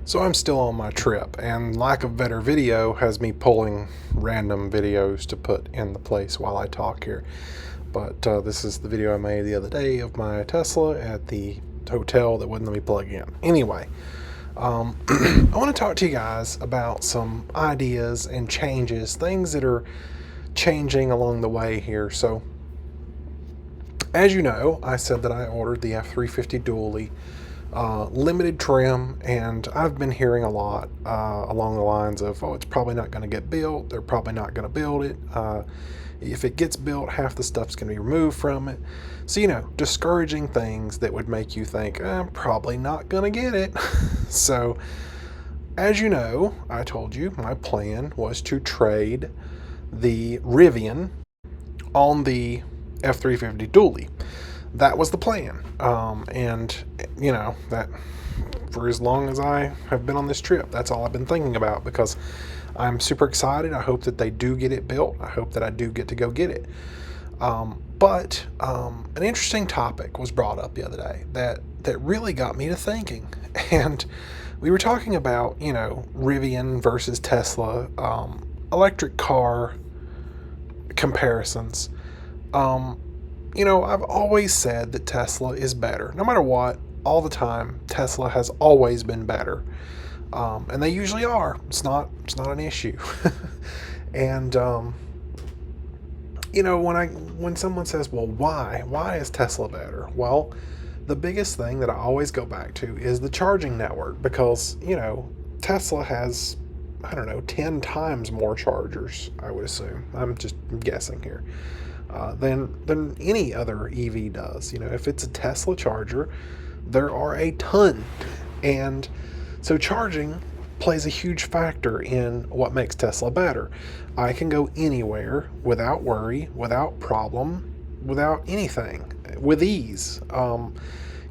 So I'm still on my trip, and lack of better video has me pulling random videos to put in the place while I talk here. But this is the video I made the other day of my Tesla at the hotel that wouldn't let me plug in. Anyway, I want to talk to you guys about some ideas and changes, things that are changing along the way here. So, as you know, I said that I ordered the F350 dually. Limited trim, and I've been hearing a lot along the lines of, oh, it's probably not going to get built, they're probably not going to build it, if it gets built, half the stuff's going to be removed from it. So, discouraging things that would make you think, I'm probably not going to get it. So, as you know, I told you my plan was to trade the Rivian on the F350 dually. That was the plan. And that for as long as I have been on this trip, that's all I've been thinking about, because I'm super excited. I hope that they do get it built. I hope that I do get to go get it. But an interesting topic was brought up the other day that really got me to thinking. And we were talking about, Rivian versus Tesla, electric car comparisons. I've always said that Tesla is better. No matter what, all the time, Tesla has always been better. And they usually are. It's not an issue. And, when someone says, well, why? Why is Tesla better? Well, the biggest thing that I always go back to is the charging network, because, Tesla has, 10 times more chargers, I would assume. I'm just guessing here. Than any other EV does. If it's a Tesla charger, there are a ton. And so charging plays a huge factor in what makes Tesla better. I can go anywhere without worry, without problem, without anything, with ease.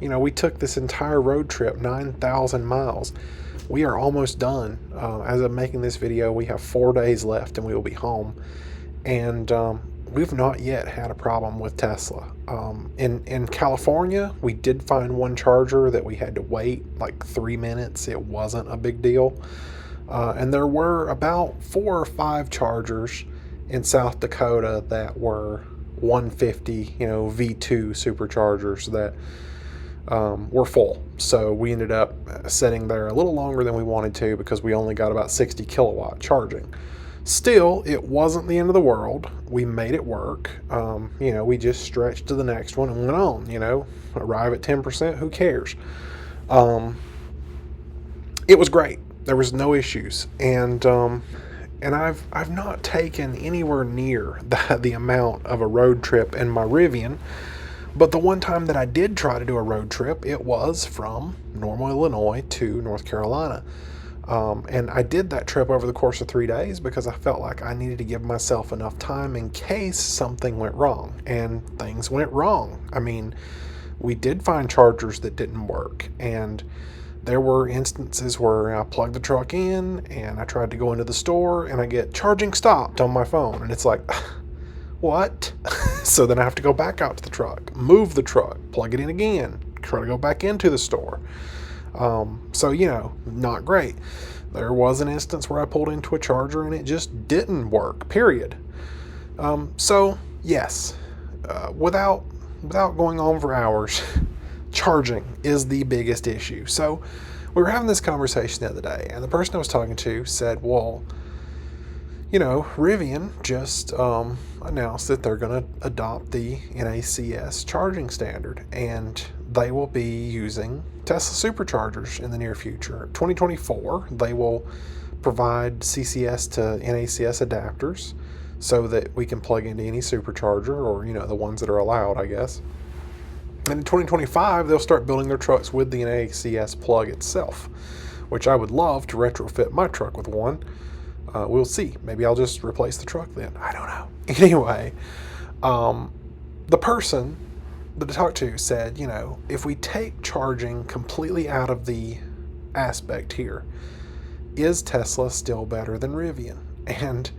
We took this entire road trip, 9,000 miles. We are almost done. As I'm making this video, we have 4 days left and we will be home. And we've not yet had a problem with Tesla. In California, we did find one charger that we had to wait like 3 minutes. It wasn't a big deal. And there were about 4 or 5 chargers in South Dakota that were 150, V2 superchargers that were full. So we ended up sitting there a little longer than we wanted to, because we only got about 60 kilowatt charging. Still, it wasn't the end of the world. We made it work. We just stretched to the next one and went on. Arrive at 10%, who cares? It was great. There was no issues. And I've not taken anywhere near the amount of a road trip in my Rivian. But the one time that I did try to do a road trip, it was from Normal, Illinois to North Carolina. And I did that trip over the course of 3 days because I felt like I needed to give myself enough time in case something went wrong. And things went wrong. I mean, we did find chargers that didn't work. And there were instances where I plugged the truck in and I tried to go into the store and I get charging stopped on my phone. And it's like, what? So then I have to go back out to the truck, move the truck, plug it in again, try to go back into the store. Not great. There was an instance where I pulled into a charger and it just didn't work, period. Yes, without going on for hours, charging is the biggest issue. So we were having this conversation the other day, and the person I was talking to said, well, Rivian just announced that they're going to adopt the NACS charging standard, and they will be using Tesla superchargers in the near future. 2024, they will provide CCS to NACS adapters so that we can plug into any supercharger, or, the ones that are allowed, I guess. And in 2025, they'll start building their trucks with the NACS plug itself, which I would love to retrofit my truck with one. We'll see. Maybe I'll just replace the truck then. I don't know. Anyway, the person that I talked to said, if we take charging completely out of the aspect here, is Tesla still better than Rivian? And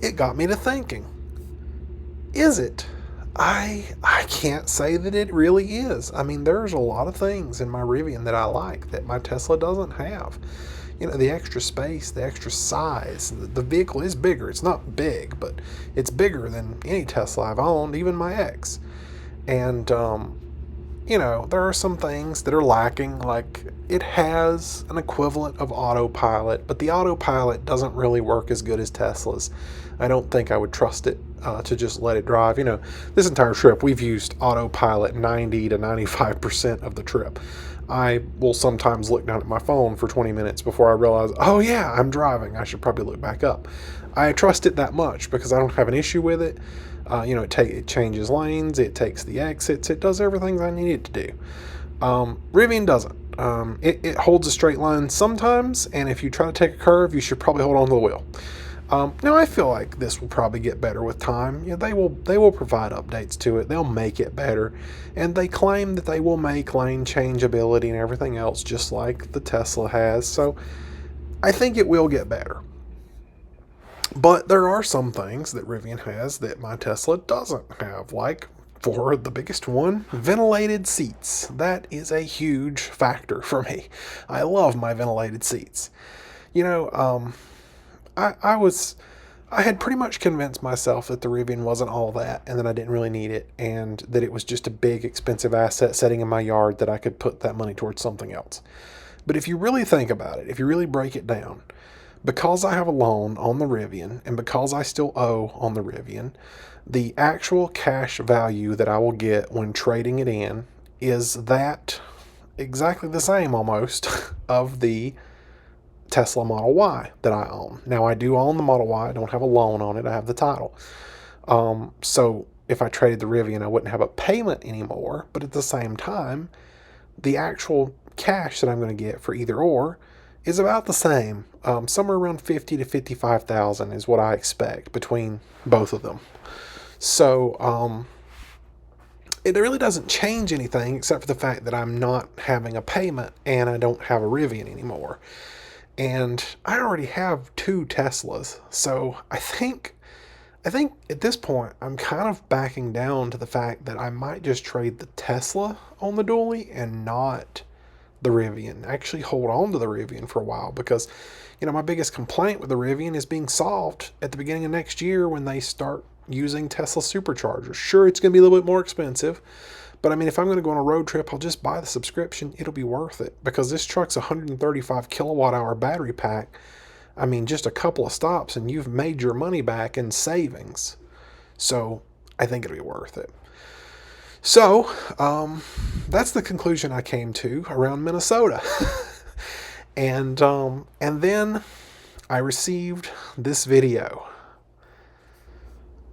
it got me to thinking, is it? I can't say that it really is. I mean, there's a lot of things in my Rivian that I like that my Tesla doesn't have. You know, the extra space, the extra size. The vehicle is bigger. It's not big, but it's bigger than any Tesla I've owned, even my ex. And you know, there are some things that are lacking, like it has an equivalent of autopilot, but the autopilot doesn't really work as good as Tesla's. I don't think I would trust it to just let it drive. You know, this entire trip we've used autopilot 90 to 95% of the trip. I will sometimes look down at my phone for 20 minutes before I realize, oh yeah, I'm driving. I should probably look back up. I trust it that much because I don't have an issue with it. You know, it changes lanes, it takes the exits, it does everything I need it to do. Rivian doesn't. It holds a straight line sometimes, and if you try to take a curve, you should probably hold on to the wheel. Now I feel like this will probably get better with time. You know, they will provide updates to it. They'll make it better, and they claim that they will make lane changeability and everything else just like the Tesla has. So I think it will get better. But there are some things that Rivian has that my Tesla doesn't have, like, for the biggest one, ventilated seats. That is a huge factor for me. I love my ventilated seats. You know, I had pretty much convinced myself that the Rivian wasn't all that and that I didn't really need it and that it was just a big, expensive asset sitting in my yard that I could put that money towards something else. But if you really think about it, if you really break it down, because I have a loan on the Rivian and because I still owe on the Rivian, the actual cash value that I will get when trading it in is that exactly the same almost of the Tesla Model Y that I own. Now I do own the Model Y. I don't have a loan on it. I have the title. So if I traded the Rivian, I wouldn't have a payment anymore. But at the same time, the actual cash that I'm going to get for either or is about the same. Somewhere around 50 to 55,000 is what I expect between both of them. So it really doesn't change anything except for the fact that I'm not having a payment and I don't have a Rivian anymore. And I already have two Teslas, so I think at this point I'm kind of backing down to the fact that I might just trade the Tesla on the dually and not the Rivian. Actually hold on to the Rivian for a while because, you know, my biggest complaint with the Rivian is being solved at the beginning of next year when they start using Tesla superchargers. Sure, it's going to be a little bit more expensive, but I mean, if I'm going to go on a road trip, I'll just buy the subscription. It'll be worth it because this truck's 135 kilowatt hour battery pack. I mean, just a couple of stops and you've made your money back in savings. So I think it'll be worth it. So that's the conclusion I came to around Minnesota. and then I received this video.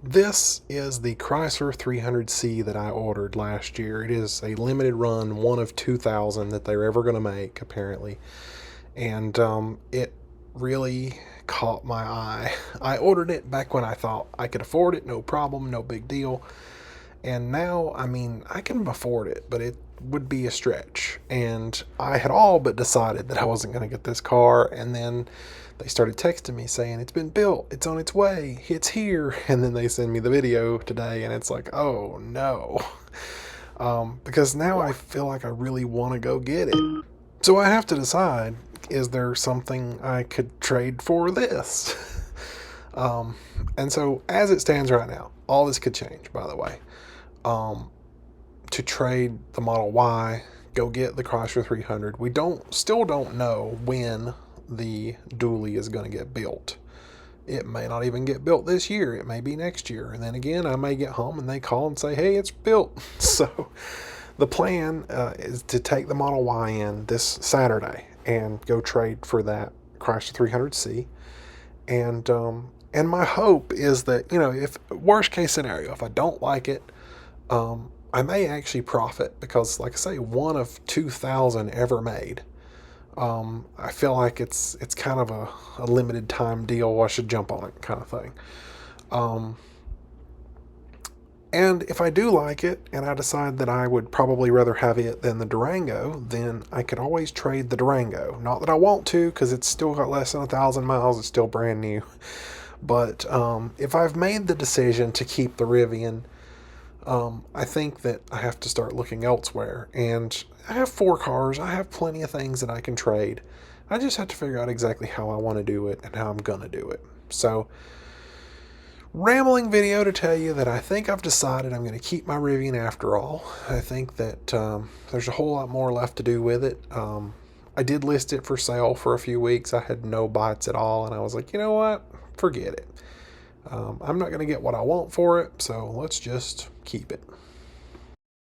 This is the Chrysler 300C that I ordered last year. It is a limited run, one of 2,000 that they're ever going to make, apparently. And it really caught my eye. I ordered it back when I thought I could afford it, no problem, no big deal. And now, I mean, I can afford it, but it would be a stretch. And I had all but decided that I wasn't going to get this car. And then they started texting me saying, it's been built, it's on its way, it's here. And then they send me the video today, and it's like, oh no. Because now I feel like I really want to go get it. So I have to decide, is there something I could trade for this? And so as it stands right now, all this could change, by the way. To trade the Model Y, go get the Chrysler 300. We still don't know when the dually is going to get built. It may not even get built this year. It may be next year. And then again, I may get home and they call and say, hey, it's built. So the plan is to take the Model Y in this Saturday and go trade for that Chrysler 300C. And my hope is that, you know, if worst case scenario, if I don't like it, I may actually profit because, like I say, one of 2,000 ever made. I feel like it's kind of a limited time deal. I should jump on it kind of thing. And if I do like it and I decide that I would probably rather have it than the Durango, then I could always trade the Durango. Not that I want to, because it's still got less than 1,000 miles. It's still brand new. But if I've made the decision to keep the Rivian, I think that I have to start looking elsewhere. And I have 4 cars. I have plenty of things that I can trade. I just have to figure out exactly how I want to do it and how I'm going to do it. So, rambling video to tell you that I think I've decided I'm going to keep my Rivian after all. I think that there's a whole lot more left to do with it. I did list it for sale for a few weeks. I had no bites at all, and I was like, you know what? Forget it. I'm not going to get what I want for it, so let's just keep it.